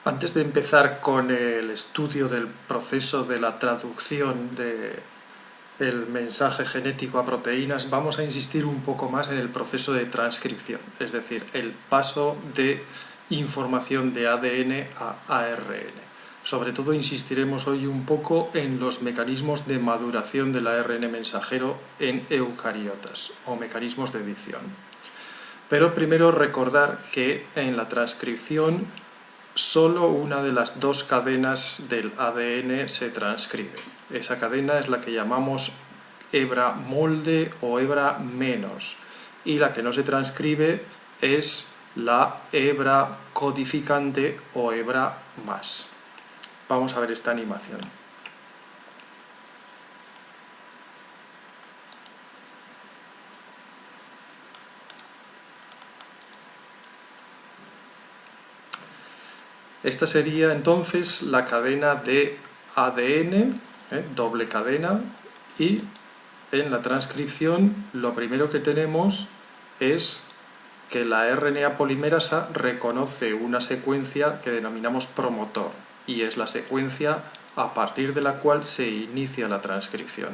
Antes de empezar con el estudio del proceso de la traducción del mensaje genético a proteínas, vamos a insistir un poco más en el proceso de transcripción, es decir, el paso de información de ADN a ARN. Sobre todo insistiremos hoy un poco en los mecanismos de maduración del ARN mensajero en eucariotas o mecanismos de edición. Pero primero recordar que en la transcripción solo una de las dos cadenas del ADN se transcribe. Esa cadena es la que llamamos hebra molde o hebra menos, y la que no se transcribe es la hebra codificante o hebra más. Vamos a ver esta animación. Esta sería entonces la cadena de ADN, doble cadena, y en la transcripción lo primero que tenemos es que la RNA polimerasa reconoce una secuencia que denominamos promotor, y es la secuencia a partir de la cual se inicia la transcripción.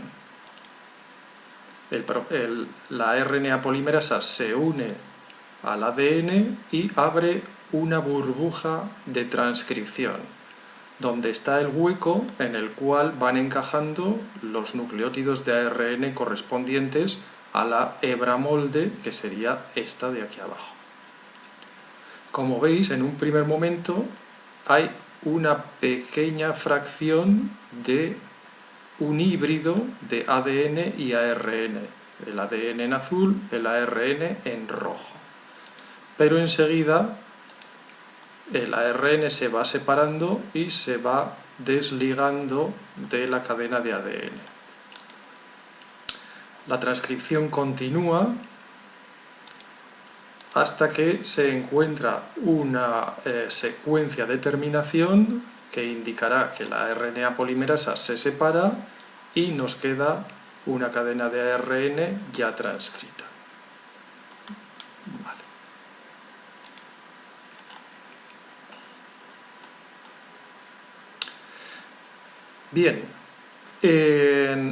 La RNA polimerasa se une al ADN y abre una burbuja de transcripción, donde está el hueco en el cual van encajando los nucleótidos de ARN correspondientes a la hebra molde, que sería esta de aquí abajo. Como veis, en un primer momento hay una pequeña fracción de un híbrido de ADN y ARN, el ADN en azul, el ARN en rojo. Pero enseguida el ARN se va separando y se va desligando de la cadena de ADN. La transcripción continúa hasta que se encuentra una secuencia de terminación que indicará que la RNA polimerasa se separa y nos queda una cadena de ARN ya transcrita. Vale. Bien.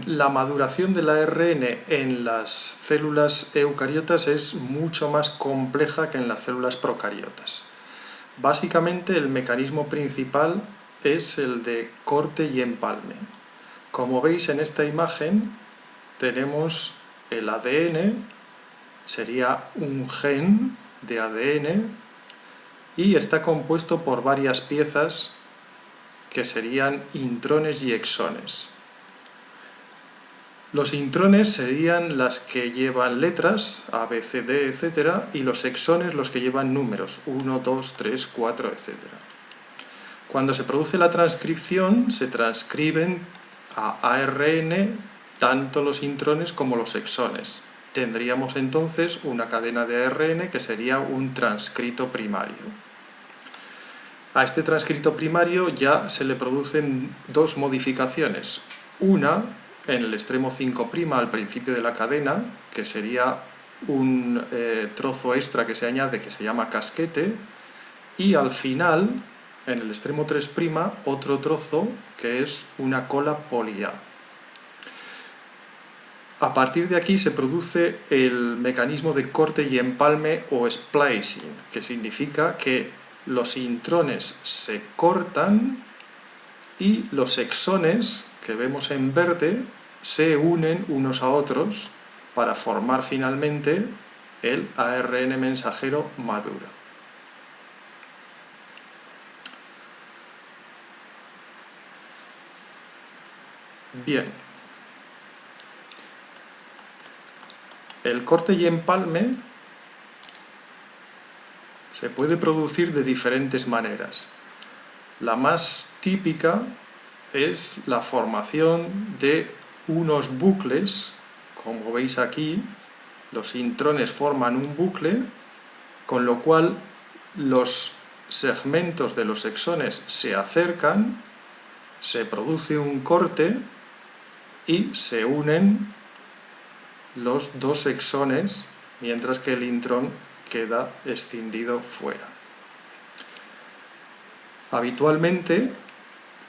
La maduración del ARN en las células eucariotas es mucho más compleja que en las células procariotas. Básicamente el mecanismo principal es el de corte y empalme. Como veis en esta imagen tenemos el ADN, sería un gen de ADN y está compuesto por varias piezas que serían intrones y exones. Los intrones serían las que llevan letras, A, B, C, D, etc. y los exones los que llevan números, 1, 2, 3, 4, etc. Cuando se produce la transcripción, se transcriben a ARN tanto los intrones como los exones. Tendríamos entonces una cadena de ARN que sería un transcrito primario. A este transcrito primario ya se le producen dos modificaciones. Una en el extremo 5' al principio de la cadena, que sería un trozo extra que se añade que se llama casquete, y al final, en el extremo 3', otro trozo que es una cola poli A. A partir de aquí se produce el mecanismo de corte y empalme o splicing, que significa que los intrones se cortan y los exones que vemos en verde se unen unos a otros para formar finalmente el ARN mensajero maduro. Bien. El corte y empalme se puede producir de diferentes maneras. La más típica es la formación de unos bucles, como veis aquí, los intrones forman un bucle, con lo cual los segmentos de los exones se acercan, se produce un corte y se unen los dos exones, mientras que el intrón queda escindido fuera. Habitualmente,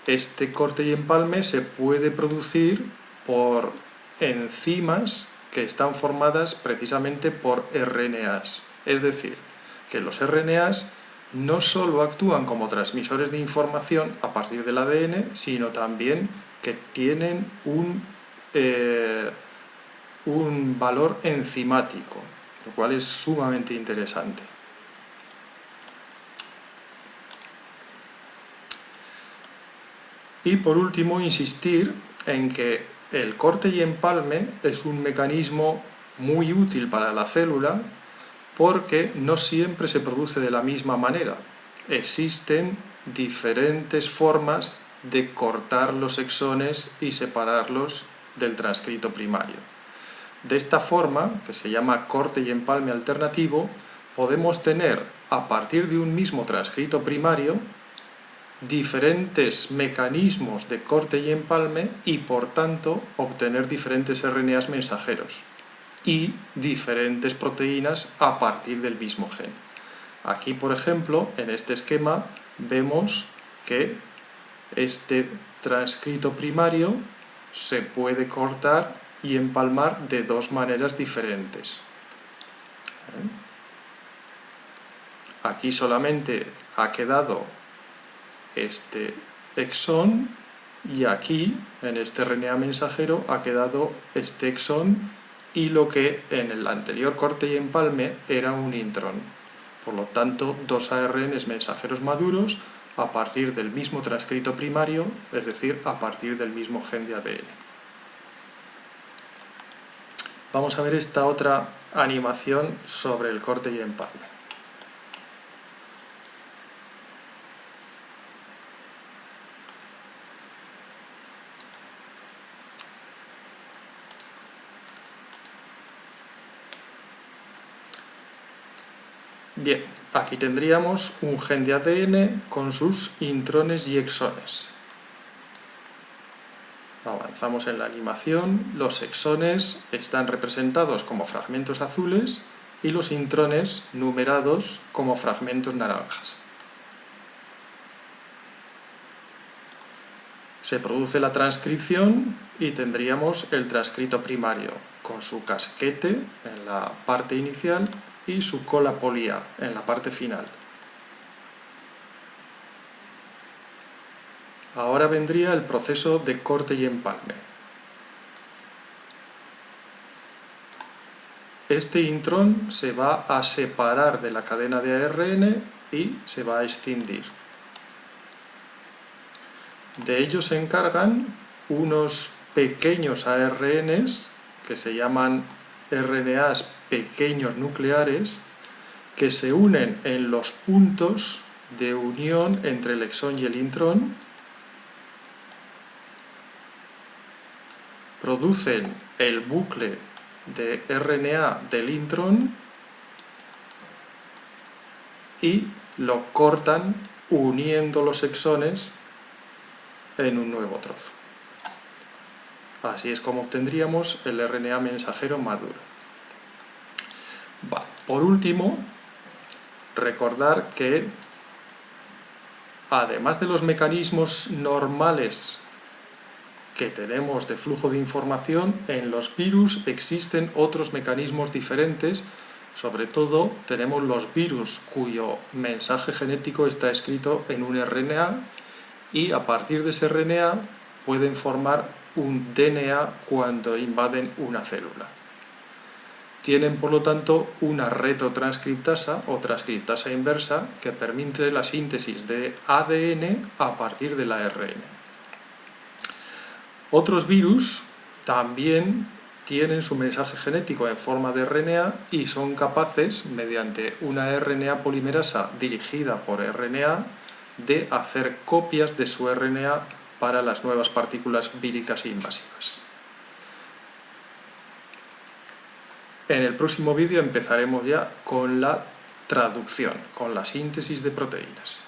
este corte y empalme se puede producir por enzimas que están formadas precisamente por RNAs. Es decir, que los RNAs no solo actúan como transmisores de información a partir del ADN, sino también que tienen un valor enzimático, lo cual es sumamente interesante. Y por último, insistir en que el corte y empalme es un mecanismo muy útil para la célula porque no siempre se produce de la misma manera. Existen diferentes formas de cortar los exones y separarlos del transcrito primario. De esta forma, que se llama corte y empalme alternativo, podemos tener, a partir de un mismo transcrito primario, diferentes mecanismos de corte y empalme y, por tanto, obtener diferentes RNAs mensajeros y diferentes proteínas a partir del mismo gen. Aquí, por ejemplo, en este esquema, vemos que este transcrito primario se puede cortar y empalmar de dos maneras diferentes. Aquí solamente ha quedado este exón y aquí, en este RNA mensajero, ha quedado este exón y lo que en el anterior corte y empalme era un intrón. Por lo tanto, dos ARNs mensajeros maduros a partir del mismo transcrito primario, es decir, a partir del mismo gen de ADN. Vamos a ver esta otra animación sobre el corte y empalme. Bien, aquí tendríamos un gen de ADN con sus intrones y exones. Avanzamos en la animación, los exones están representados como fragmentos azules y los intrones numerados como fragmentos naranjas. Se produce la transcripción y tendríamos el transcrito primario con su casquete en la parte inicial y su cola polía en la parte final. Ahora vendría el proceso de corte y empalme. Este intrón se va a separar de la cadena de ARN y se va a escindir. De ello se encargan unos pequeños ARNs que se llaman RNAs pequeños nucleares que se unen en los puntos de unión entre el exón y el intrón, producen el bucle de RNA del intrón y lo cortan uniendo los exones en un nuevo trozo. Así es como obtendríamos el RNA mensajero maduro. Vale. Por último, recordar que además de los mecanismos normales que tenemos de flujo de información, en los virus existen otros mecanismos diferentes. Sobre todo tenemos los virus cuyo mensaje genético está escrito en un RNA y a partir de ese RNA pueden formar un DNA cuando invaden una célula. Tienen, por lo tanto, una retrotranscriptasa o transcriptasa inversa que permite la síntesis de ADN a partir del ARN. Otros virus también tienen su mensaje genético en forma de RNA y son capaces, mediante una RNA polimerasa dirigida por RNA, de hacer copias de su RNA para las nuevas partículas víricas e invasivas. En el próximo vídeo empezaremos ya con la traducción, con la síntesis de proteínas.